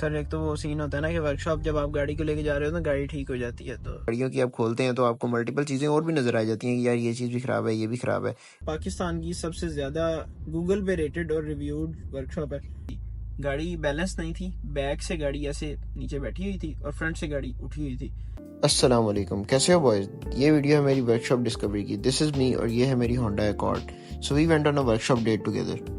Sir एक तो वो सीन होता है ना कि वर्कशॉप जब आप गाड़ी को लेके जा रहे हो तो गाड़ी ठीक हो जाती है, तो गाड़ियों की आप खोलते हैं तो आपको मल्टीपल चीज़ें और भी नज़र आ जाती हैं कि यार ये चीज़ भी ख़राब है, ये भी ख़राब है। पाकिस्तान की सबसे ज़्यादा गूगल पे रेटेड और रिव्यूड वर्कशॉप है। गाड़ी बैलेंस नहीं थी, बैक से गाड़ी ऐसे नीचे बैठी हुई थी और फ्रंट से गाड़ी उठी हुई थी। अस्सलाम वालेकुम, कैसे हो बॉयज़? ये वीडियो है मेरी वर्कशॉप डिस्कवरी की। दिस इज़ मी और ये है मेरी Honda Accord. So we went on a workshop date together.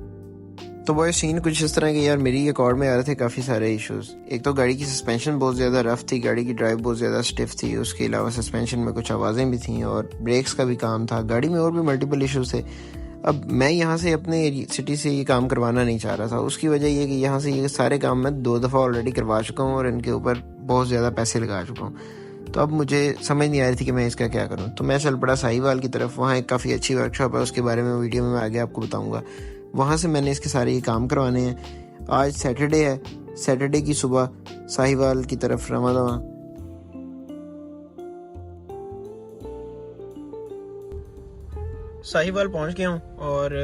तो बॉय सीन कुछ इस तरह के यार मेरी अकॉर्ड में आ रहे थे काफ़ी सारे इश्यूज। एक तो गाड़ी की सस्पेंशन बहुत ज़्यादा रफ थी, गाड़ी की ड्राइव बहुत ज़्यादा स्टिफ थी, उसके अलावा सस्पेंशन में कुछ आवाज़ें भी थी और ब्रेक्स का भी काम था। गाड़ी में और भी मल्टीपल इश्यूज थे। अब मैं यहाँ से अपने सिटी से ये काम करवाना नहीं चाह रहा था। उसकी वजह ये कि यहाँ से ये सारे काम मैं 2 दफ़ा ऑलरेडी करवा चुका हूँ और इनके ऊपर बहुत ज़्यादा पैसे लगा चुका हूँ। तो अब मुझे समझ नहीं आ रही थी कि मैं इसका क्या करूँ। तो मैं चल पड़ा साहिवाल की तरफ। वहाँ एक काफ़ी अच्छी वर्कशॉप है, उसके बारे में वीडियो में मैं आगे आपको बताऊँगा। वहाँ से मैंने इसके सारे ये काम करवाने हैं। आज सैटरडे है, सैटरडे की सुबह साहिवाल की तरफ रवाना हुआ। साहिवाल पहुँच गया हूँ और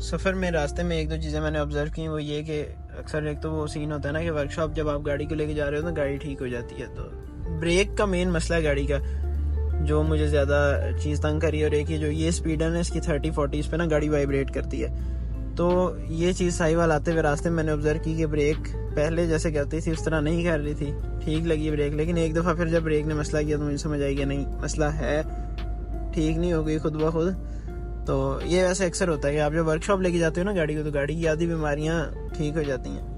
सफ़र में रास्ते में एक दो चीज़ें मैंने ऑब्ज़र्व की। वो ये कि अक्सर एक तो वो सीन होता है ना कि वर्कशॉप जब आप गाड़ी को लेके जा रहे हो तो गाड़ी ठीक हो जाती है, तो ब्रेक का मेन मसला है गाड़ी का, जो मुझे ज़्यादा चीज़ तंग करी। और एक ही जो ये स्पीड है ना इसकी 30-40 इस पे ना गाड़ी वाइब्रेट करती है। तो ये चीज़ साहिवाल आते हुए रास्ते में मैंने ऑब्ज़र्व की कि ब्रेक पहले जैसे करती थी उस तरह नहीं कर रही थी, ठीक लगी ब्रेक। लेकिन एक दफ़ा फिर जब ब्रेक ने मसला किया तो मुझे समझ आई कि नहीं, मसला है, ठीक नहीं हो गई खुद ब खुद। तो ये वैसे अक्सर होता है कि आप जब वर्कशॉप लेके जाते हो ना गाड़ी को, तो गाड़ी की आधी बीमारियाँ ठीक हो जाती हैं।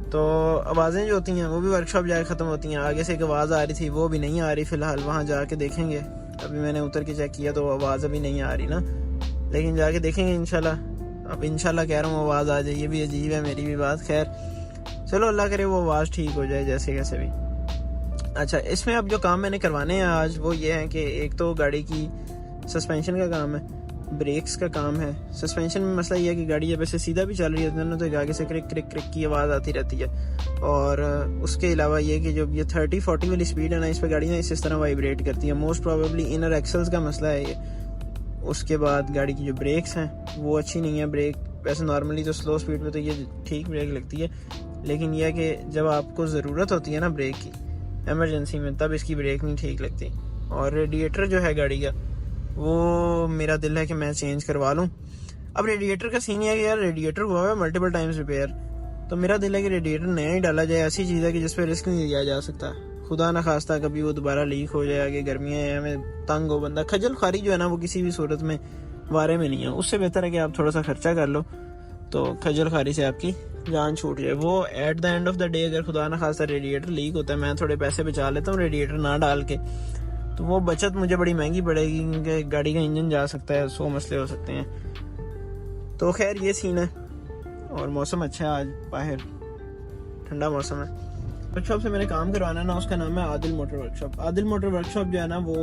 तो आवाज़ें जो होती हैं वो भी वर्कशॉप जाके ख़त्म होती हैं। आगे से एक आवाज़ आ रही थी, वो भी नहीं आ रही फ़िलहाल, वहाँ जाके देखेंगे। अभी मैंने उतर के चेक किया तो आवाज़ अभी नहीं आ रही ना, लेकिन जाके देखेंगे इंशाल्लाह। अब इंशाल्लाह कह रहा हूँ आवाज़ आ जाए, ये भी अजीब है मेरी भी बात। खैर चलो अल्लाह करे वो आवाज़ ठीक हो जाए जैसे कैसे भी। अच्छा, इसमें अब जो काम मैंने करवाने हैं आज वो ये है कि एक तो गाड़ी की सस्पेंशन का काम है, ब्रेक्स का काम है। सस्पेंशन में मसला ये है कि गाड़ी जब ऐसे सीधा भी चल रही है ना तो आगे से क्रिक क्रिक क्रिक की आवाज़ आती रहती है। और उसके अलावा ये कि जब ये 30-40 वाली स्पीड है ना, इस पर गाड़ी ना इस तरह वाइब्रेट करती है। मोस्ट प्रोबेबली इनर एक्सल्स का मसला है ये। उसके बाद गाड़ी की जो ब्रेक्स हैं वो अच्छी नहीं है। ब्रेक वैसे नॉर्मली तो स्लो स्पीड पे तो ये ठीक ब्रेक लगती है, लेकिन यह है कि जब आपको ज़रूरत होती है ना ब्रेक की एमरजेंसी में, तब इसकी ब्रेक नहीं ठीक लगती। और रेडिएटर जो है गाड़ी का, वो मेरा दिल है कि मैं चेंज करवा लूँ। अब रेडिएटर का सीन है कि यार रेडिएटर हुआ है मल्टीपल टाइम्स रिपेयर, तो मेरा दिल है कि रेडिएटर नया ही डाला जाए। ऐसी चीज़ है कि जिस पर रिस्क नहीं लिया जा सकता। खुदा ना खास्ता कभी वो दोबारा लीक हो जाए, आगे गर्मियाँ हैं, हमें तंग हो बंदा। खजल खारी जो है ना वो किसी भी सूरत में वारे में नहीं है। उससे बेहतर है कि आप थोड़ा सा खर्चा कर लो तो खजल खारी से आपकी जान छूट जाए। वो at the end of the day अगर खुदा ना खास्ता रेडिएटर लीक होता है, मैं थोड़े पैसे बचा लेता हूँ रेडिएटर ना डाल के, तो वो बचत मुझे बड़ी महंगी पड़ेगी क्योंकि गाड़ी का इंजन जा सकता है, 100 मसले हो सकते हैं। तो खैर ये सीन है। और मौसम अच्छा है, आज बाहर ठंडा मौसम है। वर्कशॉप से मैंने काम करवाना ना, उसका नाम है Adil motor workshop. Adil motor workshop जो है ना वो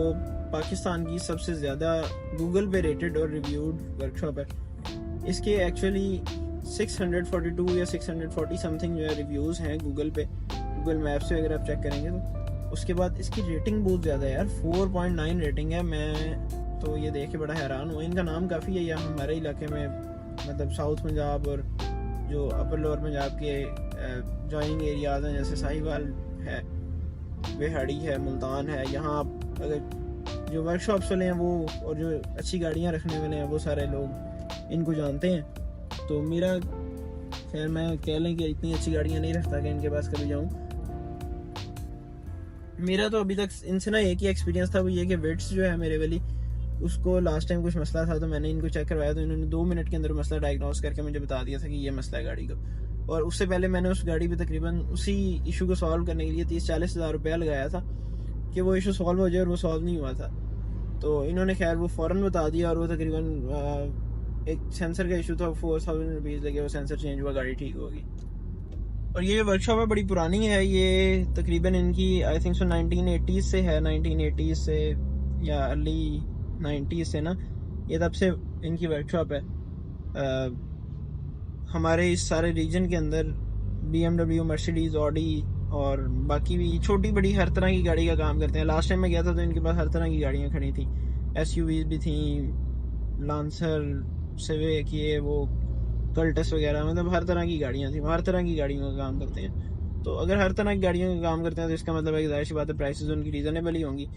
पाकिस्तान की सबसे ज़्यादा गूगल पे रेटेड और रिव्यूड वर्कशॉप है। इसके एक्चुअली 642 या 640 समथिंग जो है रिव्यूज़ हैं गूगल पे, गूगल मैप से अगर आप चेक करेंगे तो। उसके बाद इसकी रेटिंग बहुत ज़्यादा है यार, 4.9 रेटिंग है। मैं तो ये देख के बड़ा हैरान हुआ। इनका नाम काफ़ी है यहाँ हमारे इलाके में, मतलब साउथ पंजाब और जो अपर लोअर पंजाब के जॉइनिंग एरियाज़ हैं, जैसे साहिवाल है, बेहाड़ी है, मुल्तान है। यहाँ आप अगर जो वर्कशॉप्स वाले हैं वो और जो अच्छी गाड़ियाँ रखने वाले हैं वो सारे लोग इनको जानते हैं। तो मेरा खैर मैं कह लें कि इतनी अच्छी गाड़ियाँ नहीं रखता कि इनके पास कभी जाऊँ। मेरा तो अभी तक इनसे ना एक ही एक्सपीरियंस था, वो ये कि वेट्स जो है मेरे वाली, उसको लास्ट टाइम कुछ मसला था तो मैंने इनको चेक करवाया तो इन्होंने 2 मिनट के अंदर मसला डायग्नोस करके मुझे बता दिया था कि ये मसला है गाड़ी को। और उससे पहले मैंने उस गाड़ी पे तकरीबन उसी इशू को सॉल्व करने के लिए 30-40 हज़ार रुपया लगाया था कि वो इशू सॉल्व हो जाए, और वो सॉल्व नहीं हुआ था। तो इन्होंने खैर वो फ़ौरन बता दिया, और वो तकरीबन एक सेंसर का इशू था, 4000 रुपीज़ लगे, वो सेंसर चेंज हुआ, गाड़ी ठीक होगी। और ये जो वर्कशॉप है बड़ी पुरानी है, ये तकरीबन इनकी आई थिंक सो 1980s से है, 1980s से या अर्ली 90s से ना, ये तब से इनकी वर्कशॉप है। हमारे इस सारे रीजन के अंदर BMW, मर्सिडीज़, ऑडी और बाकी भी छोटी बड़ी हर तरह की गाड़ी का काम करते हैं। लास्ट टाइम मैं गया था तो इनके पास हर तरह की गाड़ियाँ खड़ी थी, SUVs भी थी, लांसर, सिविक, ये वो कल्टस वगैरह, मतलब हर तरह की गाड़ियाँ थी, हर तरह की गाड़ियों का काम करते हैं। तो अगर हर तरह की गाड़ियों का काम करते हैं तो इसका मतलब है कि जाहिर सी बात है प्राइसेस उनकी रीज़नेबल ही होंगी।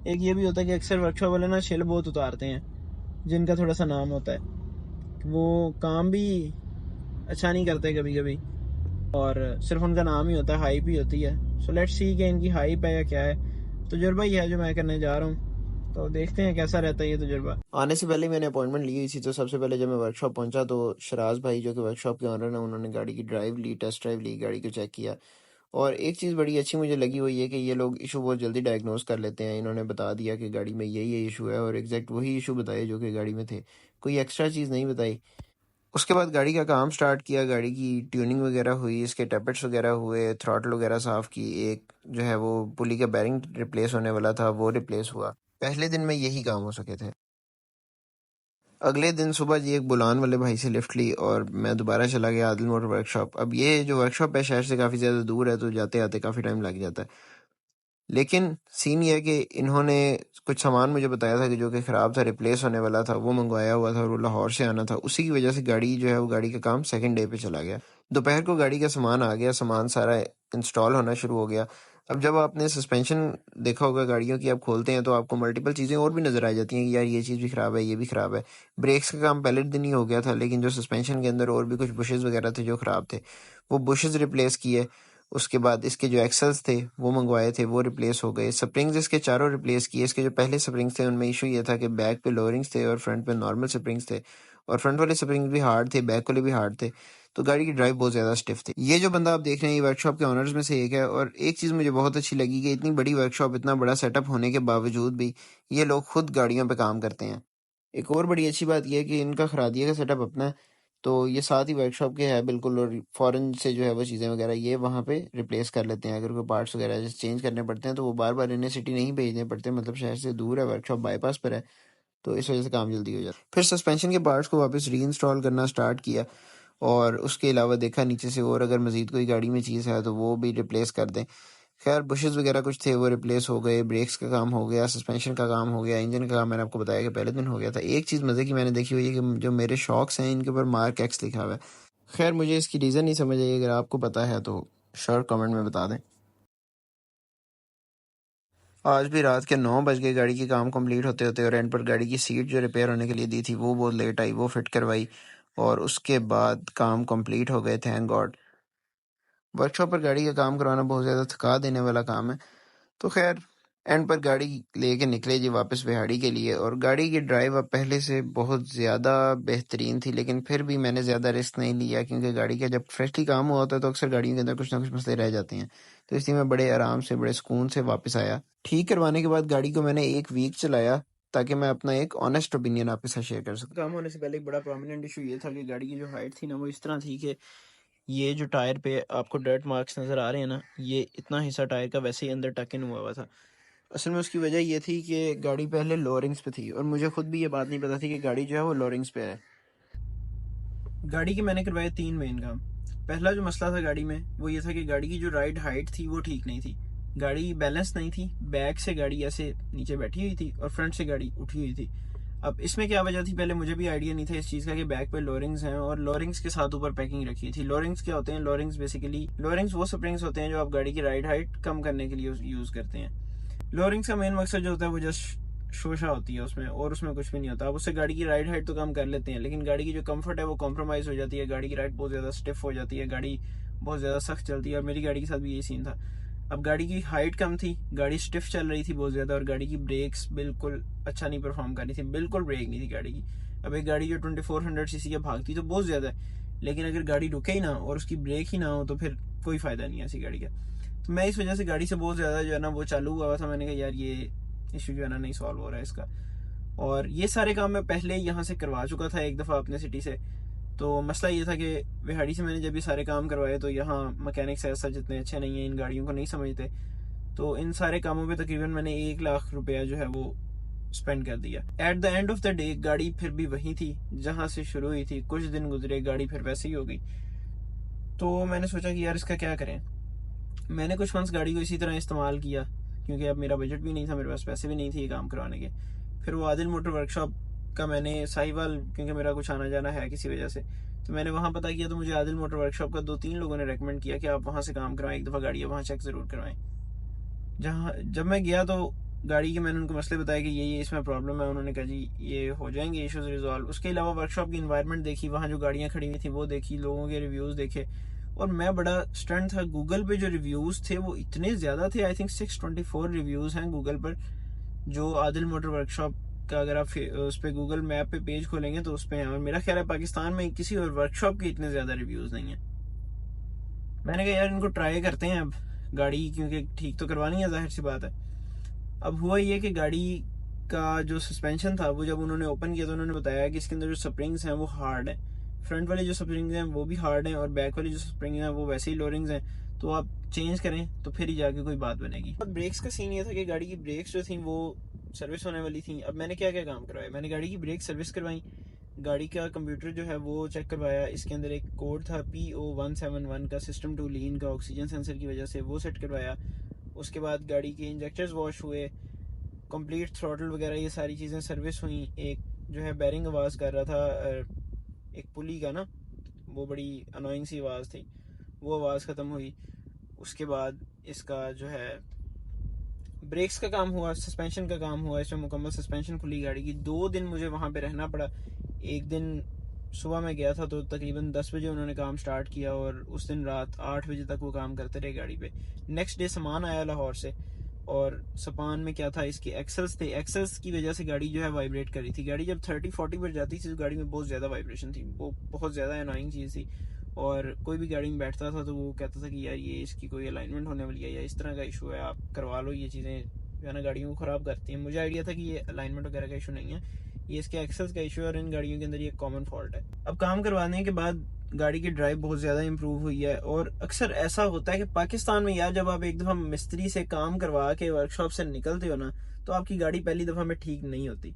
एक ये भी होता है कि अक्सर वर्कशॉप वाले ना छिल बहुत उतारते हैं, जिनका थोड़ा सा नाम होता है, वो काम भी अच्छा नहीं करते कभी कभी, और सिर्फ उनका नाम ही होता है, हाइप ही होती है। सो लेट्स सी कि इनकी हाइप है या क्या है। तजुर्बा ही है जो मैं करने जा रहा हूँ, तो देखते हैं कैसा रहता है ये तजुर्बा। आने से पहले मैंने अपॉइंटमेंट ली हुई थी, तो सबसे पहले जब मैं वर्कशॉप पहुंचा तो शराज भाई जो कि वर्कशॉप के ऑनर हैं, उन्होंने गाड़ी की ड्राइव ली, टेस्ट ड्राइव ली, गाड़ी को चेक किया। और एक चीज़ बड़ी अच्छी मुझे लगी हुई है कि ये लोग इशू बहुत जल्दी डायग्नोज कर लेते हैं। इन्होंने बता दिया कि गाड़ी में यही इशू है, और एग्जैक्ट वही इशू बताए जो कि गाड़ी में थे, कोई एक्स्ट्रा चीज़ नहीं बताई। उसके बाद गाड़ी का काम स्टार्ट किया, गाड़ी की ट्यूनिंग वगैरह हुई, इसके टैपेट्स वगैरह हुए, थ्रॉटल वगैरह साफ़ की, एक जो है वो पुली का बैरिंग रिप्लेस होने वाला था वो रिप्लेस हुआ। पहले दिन में यही काम हो सके थे। अगले दिन सुबह जी एक बुलान वाले भाई से लिफ्ट ली और मैं दोबारा चला गया आदिल मोटर वर्कशॉप। अब ये जो वर्कशॉप है शहर से काफ़ी ज़्यादा दूर है, तो जाते आते काफ़ी टाइम लग जाता है। लेकिन सीन ये है कि इन्होंने कुछ सामान मुझे बताया था कि जो कि ख़राब था, रिप्लेस होने वाला था, वो मंगवाया हुआ था और वो लाहौर से आना था। उसी की वजह से गाड़ी जो है वो गाड़ी का काम सेकंड डे पे चला गया। दोपहर को गाड़ी का सामान आ गया, सामान सारा इंस्टॉल होना शुरू हो गया। अब जब आपने सस्पेंशन देखा होगा गाड़ियों की, आप खोलते हैं तो आपको मल्टीपल चीज़ें और भी नज़र आ जाती हैं कि यार ये चीज़ भी ख़राब है, ये भी ख़राब है। ब्रेक्स का काम पहले दिन ही हो गया था, लेकिन जो सस्पेंशन के अंदर और भी कुछ बुशेज़ वगैरह थे जो ख़राब थे, वो बुशेज़ रिप्लेस किए। उसके बाद इसके जो एक्सल्स थे वो मंगवाए थे, वो रिप्लेस हो गए। स्प्रिंग्स इसके चारों रिप्लेस किए। इसके जो पहले स्प्रिंग्स थे उनमें इशू ये था कि बैक पे लोअरिंग्स थे और फ्रंट पे नॉर्मल स्प्रिंग्स थे, और फ्रंट वाले स्प्रिंग्स भी हार्ड थे, बैक वाले भी हार्ड थे, तो गाड़ी की ड्राइव बहुत ज़्यादा स्टिफ थी। ये जो बंदा आप देख रहे हैं ये वर्कशॉप के ऑनर्स में से एक है, और एक चीज़ मुझे बहुत अच्छी लगी कि इतनी बड़ी वर्कशॉप, इतना बड़ा सेटअप होने के बावजूद भी ये लोग खुद गाड़ियों पे काम करते हैं। एक और बड़ी अच्छी बात यह है कि इनका खरादिया का सेटअप अपना है, तो ये साथ ही वर्कशॉप के है बिल्कुल, और फ़ॉरेन से जो है वो चीज़ें वगैरह ये वहाँ पे रिप्लेस कर लेते हैं। अगर कोई पार्ट्स वगैरह जैसे चेंज करने पड़ते हैं तो वो बार बार इन्हें सिटी नहीं भेजने पड़ते, मतलब शहर से दूर है, वर्कशॉप बाईपास पर है, तो इस वजह से काम जल्दी हो जाता है। फिर सस्पेंशन के पार्ट्स को वापस री इंस्टॉल करना स्टार्ट किया, और उसके अलावा देखा नीचे से और अगर मज़ीद कोई गाड़ी में चीज़ है तो वो भी रिप्लेस कर दें। खैर बुशेस वगैरह कुछ थे वो रिप्लेस हो गए, ब्रेक्स का काम हो गया, सस्पेंशन का काम हो गया, इंजन का काम मैंने आपको बताया कि पहले दिन हो गया था। एक चीज़ मज़े की मैंने देखी हुई है कि जो मेरे शॉक्स हैं इनके ऊपर मार्क एक्स लिखा हुआ है। खैर मुझे इसकी रीज़न नहीं समझ आई, अगर आपको पता है तो शॉर्ट कमेंट में बता दें। आज भी रात के 9 बज गए गाड़ी की काम कंप्लीट होते होते, और एंड पर गाड़ी की सीट जो रिपेयर होने के लिए दी थी वो बहुत लेट आई, वो फिट करवाई, और उसके बाद काम कंप्लीट हो गए, थैंक गॉड। वर्कशॉप पर गाड़ी का काम करवाना बहुत ज़्यादा थका देने वाला काम है। तो खैर एंड पर गाड़ी लेके निकले जी वापस बिहाड़ी के लिए, और गाड़ी की ड्राइव अब पहले से बहुत ज़्यादा बेहतरीन थी, लेकिन फिर भी मैंने ज़्यादा रिस्क नहीं लिया, क्योंकि गाड़ी का जब फ्रेशली काम हुआ होता है तो अक्सर गाड़ियों के अंदर कुछ ना कुछ मसले रह जाते हैं, तो इसलिए मैं बड़े आराम से, बड़े सुकून से वापस आया। ठीक करवाने के बाद गाड़ी को मैंने 1 वीक चलाया, ताकि मैं अपना एक ऑनेस्ट ओपिनियन आपके साथ शेयर कर सकूं। काम होने से पहले एक बड़ा प्रोमिनेंट इशू ये था कि गाड़ी की जो हाइट थी ना वो इस तरह थी कि ये जो टायर पे आपको डर्ट मार्क्स नज़र आ रहे हैं ना, ये इतना हिस्सा टायर का वैसे ही अंदर टक इन हुआ था। असल में उसकी वजह ये थी कि गाड़ी पहले लोअरिंग्स पे थी, और मुझे खुद भी ये बात नहीं पता थी कि गाड़ी जो है वो लोअरिंग्स पे है। गाड़ी के मैंने करवाए 3 मेन काम। पहला जो मसला था गाड़ी में वो ये था कि गाड़ी की जो राइड हाइट थी वो ठीक नहीं थी, गाड़ी बैलेंस नहीं थी, बैक से गाड़ी ऐसे नीचे बैठी हुई थी और फ्रंट से गाड़ी उठी हुई थी। अब इसमें क्या वजह थी, पहले मुझे भी आइडिया नहीं था इस चीज़ का कि बैक पे लोअरिंग्स हैं, और लोअरिंग्स के साथ ऊपर पैकिंग रखी थी। लोअरिंग्स क्या होते हैं? लोअरिंग्स बेसिकली लोअरिंग्स वो स्प्रिंग्स होते हैं जो आप गाड़ी की राइड हाइट कम करने के लिए यूज़ करते हैं। लोअरिंग्स का मेन मकसद जो होता है वो जस्ट शोशा होती है उसमें, और उसमें कुछ भी नहीं होता। आप उससे गाड़ी की राइड हाइट तो कम कर लेते हैं, लेकिन गाड़ी की जो कंफर्ट है वो कॉम्प्रोमाइज़ हो जाती है, गाड़ी की राइड बहुत ज़्यादा स्टिफ हो जाती है, गाड़ी बहुत ज़्यादा सख्त चलती है, और मेरी गाड़ी के साथ भी यही सीन था। अब गाड़ी की हाइट कम थी, गाड़ी स्टिफ चल रही थी बहुत ज़्यादा, और गाड़ी की ब्रेक्स बिल्कुल अच्छा नहीं परफॉर्म कर रही थी, बिल्कुल ब्रेक नहीं थी गाड़ी की। अब एक गाड़ी जो 2400 सीसी की भागती तो बहुत ज़्यादा है, लेकिन अगर गाड़ी रुके ही ना और उसकी ब्रेक ही ना हो तो फिर कोई फ़ायदा नहीं है ऐसी गाड़ी का। तो मैं इस वजह से गाड़ी से बहुत ज़्यादा जो है ना वो चालू हुआ था। मैंने कहा यार ये इशू जो है ना नहीं सॉल्व हो रहा है इसका, और ये सारे काम मैं पहले ही यहाँ से करवा चुका था एक दफ़ा अपने सिटी से। तो मसला ये था कि बिहाड़ी से मैंने जब ये सारे काम करवाए तो यहाँ मैकेनिक्स ऐसा जितने अच्छे नहीं हैं, इन गाड़ियों को नहीं समझते, तो इन सारे कामों पे तकरीबन मैंने 1 लाख रुपया जो है वो स्पेंड कर दिया। At the end of the day गाड़ी फिर भी वहीं थी जहाँ से शुरू हुई थी। कुछ दिन गुजरे, गाड़ी फिर वैसे ही हो गई। तो मैंने सोचा कि यार इसका क्या करें। मैंने कुछ मंथ्स गाड़ी को इसी तरह इस्तेमाल किया, क्योंकि अब मेरा बजट भी नहीं था, मेरे पास पैसे भी नहीं थे ये काम करवाने के। फिर वो आदिल मोटर वर्कशॉप का मैंने साहिवाल, क्योंकि मेरा कुछ आना जाना है किसी वजह से, तो मैंने वहाँ पता किया तो मुझे आदिल मोटर वर्कशॉप का 2-3 लोगों ने रेकमेंड किया कि आप वहाँ से काम करवाएं, एक दफ़ा गाड़ी वहाँ चेक ज़रूर करवाएं। जब मैं गया तो गाड़ी के मैंने उनको मसले बताया कि ये इसमें प्रॉब्लम है। उन्होंने कहा जी ये हो जाएंगे इश्यूज रिजॉल्व। उसके अलावा वर्कशॉप की इन्वायरमेंट देखी, वहाँ जो गाड़ियाँ खड़ी हुई थी वो देखी, लोगों के रिव्यूज़ देखे, और मैं बड़ा स्टंट था। गूगल पे जो रिव्यूज़ थे वो इतने ज़्यादा थे, आई थिंक 624 रिव्यूज़ हैं गूगल पर जो आदिल मोटर वर्कशॉप का। अगर आप उस पर गूगल मैप पे पेज खोलेंगे तो उस पर है, और मेरा ख्याल है पाकिस्तान में किसी और वर्कशॉप के इतने ज़्यादा रिव्यूज़ नहीं हैं। मैंने कहा यार इनको ट्राई करते हैं अब गाड़ी, क्योंकि ठीक तो करवानी है, जाहिर सी बात है। अब हुआ ये कि गाड़ी का जो सस्पेंशन था वो जब उन्होंने ओपन किया तो उन्होंने बताया कि इसके अंदर जो स्प्रिंग्स हैं वो हार्ड है। फ्रंट वाले जो स्प्रिंग्स हैं वो भी हार्ड हैं और बैक वाली जो स्प्रिंग्स हैं वो वैसे ही लोरिंग्स हैं, तो आप चेंज करें तो फिर ही जाके कोई बात बनेगी। अब ब्रेक्स का सीन ये था कि गाड़ी की ब्रेक्स जो थी वो सर्विस होने वाली थी। अब मैंने क्या क्या काम करवाया, मैंने गाड़ी की ब्रेक सर्विस करवाई, गाड़ी का कंप्यूटर जो है वो चेक करवाया। इसके अंदर एक कोड था PO171 का, सिस्टम टू लीन का, ऑक्सीजन सेंसर की वजह से वो सेट करवाया। उसके बाद गाड़ी के इंजेक्टर्स वॉश हुए, कंप्लीट थ्रॉटल वगैरह ये सारी चीज़ें सर्विस हुई। एक जो है बैरिंग आवाज़ कर रहा था एक पुली का ना, वो बड़ी अनोइंग सी आवाज़ थी, वो आवाज़ ख़त्म हुई। उसके बाद इसका जो है ब्रेक्स का काम हुआ, सस्पेंशन का काम हुआ, इसमें मुकम्मल सस्पेंशन खुली गाड़ी की। 2 दिन मुझे वहाँ पे रहना पड़ा। एक दिन सुबह में गया था तो तकरीबन 10 बजे उन्होंने काम स्टार्ट किया और उस दिन रात 8 बजे तक वो काम करते रहे गाड़ी पे। नेक्स्ट डे सामान आया लाहौर से, और सामान में क्या था, इसके एक्सेल्स थे। एक्सेल्स की वजह से गाड़ी जो है वाइब्रेट कर रही थी। गाड़ी जब 30-40 पर जाती थी तो गाड़ी में बहुत ज़्यादा वाइब्रेशन थी, वो बहुत ज़्यादा अनोइंग चीज़ थी। और कोई भी गाड़ी में बैठता था तो वो कहता था कि यार ये इसकी कोई अलाइनमेंट होने वाली है या इस तरह का इशू है, आप करवा लो। ये चीज़ें जो है ना गाड़ियों को ख़राब करती हैं। मुझे आइडिया था कि ये अलाइनमेंट वगैरह का इशू नहीं है, ये इसके एक्सेल्स का इशू है और इन गाड़ियों के अंदर ये कॉमन फॉल्ट है। अब काम करवाने के बाद गाड़ी की ड्राइव बहुत ज़्यादा इंप्रूव हुई है। और अक्सर ऐसा होता है कि पाकिस्तान में यार जब आप एक दफ़ा मिस्त्री से काम करवा के वर्कशॉप से निकलते हो ना तो आपकी गाड़ी पहली दफ़ा में ठीक नहीं होती।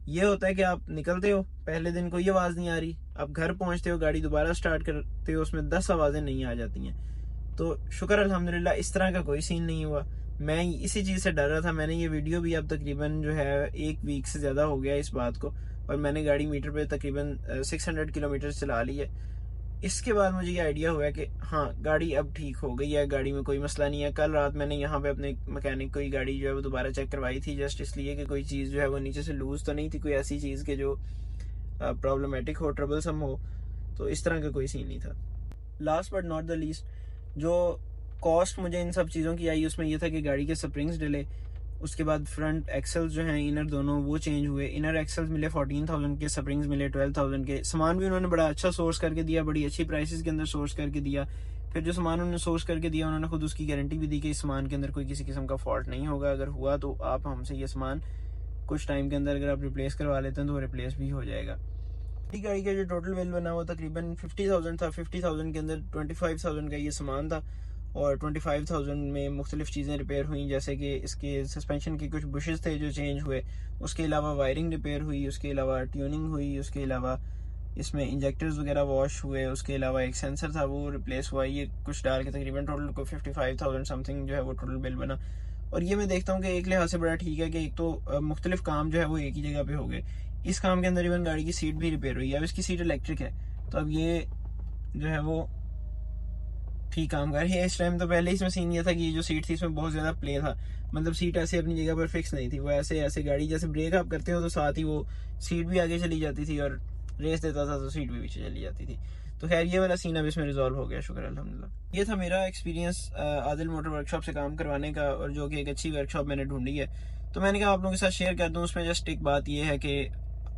ये होता है कि आप निकलते हो, पहले दिन कोई आवाज़ नहीं आ रही, आप घर पहुंचते हो, गाड़ी दोबारा स्टार्ट करते हो, उसमें 10 आवाज़ें नहीं आ जाती हैं। तो शुक्र अल्हम्दुलिल्लाह इस तरह का कोई सीन नहीं हुआ। मैं इसी चीज़ से डर रहा था। मैंने ये वीडियो भी अब तकरीबन जो है 1 वीक से ज़्यादा हो गया इस बात को, और मैंने गाड़ी मीटर पे तकरीबन 600 किलोमीटर चला ली है। इसके बाद मुझे ये आइडिया हुआ कि हाँ गाड़ी अब ठीक हो गई है, गाड़ी में कोई मसला नहीं है। कल रात मैंने यहाँ पे अपने मैकेनिक को ही गाड़ी जो है वो दोबारा चेक करवाई थी, जस्ट इसलिए कि कोई चीज़ जो है वो नीचे से लूज तो नहीं थी, कोई ऐसी चीज़ के जो प्रॉब्लमेटिक हो, ट्रबलसम हो। तो इस तरह का कोई सीन नहीं था। Last but not the least, जो कॉस्ट मुझे इन सब चीज़ों की आई उसमें यह था कि गाड़ी के स्प्रिंग्स डिले, उसके बाद फ्रंट एक्सेल्स जो हैं इनर दोनों वो चेंज हुए। इनर एक्सेल्स मिले 14,000 के, स्प्रिंग्स मिले 12,000 के। सामान भी उन्होंने बड़ा अच्छा सोर्स करके दिया, बड़ी अच्छी प्राइसेस के अंदर सोर्स करके दिया। फिर जो सामान उन्होंने सोर्स करके दिया उन्होंने खुद उसकी गारंटी भी दी कि इस सामान के अंदर कोई किसी किस्म का फॉल्ट नहीं होगा, अगर हुआ तो आप हमसे ये सामान कुछ टाइम के अंदर अगर आप रिप्लेस करवा लेते हैं तो रिप्लेस भी हो जाएगा। गाड़ी का जो टोटल बिल बना हुआ तकरीबन 50,000 था। 50,000 के अंदर 25,000 का ये सामान था और 25,000 में मुख्तलिफ चीज़ें रिपेयर हुई, जैसे कि इसके सस्पेंशन के कुछ बुशेस थे जो चेंज हुए, उसके अलावा वायरिंग रिपेयर हुई, उसके अलावा ट्यूनिंग हुई, उसके अलावा इसमें इंजेक्टर्स वगैरह वॉश हुए, उसके अलावा एक सेंसर था वो रिप्लेस हुआ। ये कुछ डाल के तकरीबन टोटल को 55,000 समथिंग जो है वो टोटल बिल बना। और ये मैं देखता हूँ कि एक लिहाज से बड़ा ठीक है कि एक तो मुख्तलिफ काम जो है वो एक ही जगह पे हो गए। इस काम के अंदर इवन गाड़ी की सीट भी रिपेयर हुई है। अब इसकी सीट इलेक्ट्रिक है तो अब ये जो है वो ठीक काम कर रही है इस टाइम। तो पहले इसमें सीन ये था कि ये जो सीट थी इसमें बहुत ज़्यादा प्ले था, मतलब सीट ऐसे अपनी जगह पर फिक्स नहीं थी, वो ऐसे ऐसे गाड़ी जैसे ब्रेक आप करते हो तो साथ ही वो सीट भी आगे चली जाती थी और रेस देता था तो सीट भी पीछे चली जाती थी। तो खैर ये वाला सीन अब इसमें रिजॉल्व हो गया, शुक्र अल्हम्दुलिल्लाह। ये था मेरा एक्सपीरियंस आदिल मोटर वर्कशॉप से काम करवाने का, और जो कि एक अच्छी वर्कशॉप मैंने ढूंढी है तो मैंने कहा आप लोगों के साथ शेयर कर दूँ। उसमें जस्ट एक बात ये है कि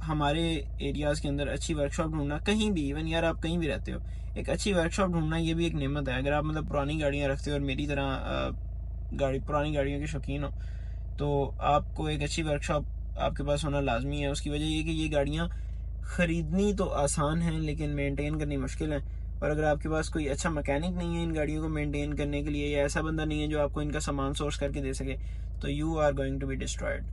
हमारे एरियाज़ के अंदर अच्छी वर्कशॉप ढूंढना, कहीं भी इवन यार आप कहीं भी रहते हो, एक अच्छी वर्कशॉप ढूंढना ये भी एक नेमत है। अगर आप मतलब पुरानी गाड़ियाँ रखते हो और मेरी तरह पुरानी गाड़ियों के शौकीन हो तो आपको एक अच्छी वर्कशॉप आपके पास होना लाजमी है। उसकी वजह ये कि ये गाड़ियाँ ख़रीदनी तो आसान है लेकिन मेंटेन करनी मुश्किल है। और अगर आपके पास कोई अच्छा मैकेनिक नहीं है इन गाड़ियों को मेंटेन करने के लिए, या ऐसा बंदा नहीं है जो आपको इनका सामान सोर्स करके दे सके, तो you are going to be destroyed.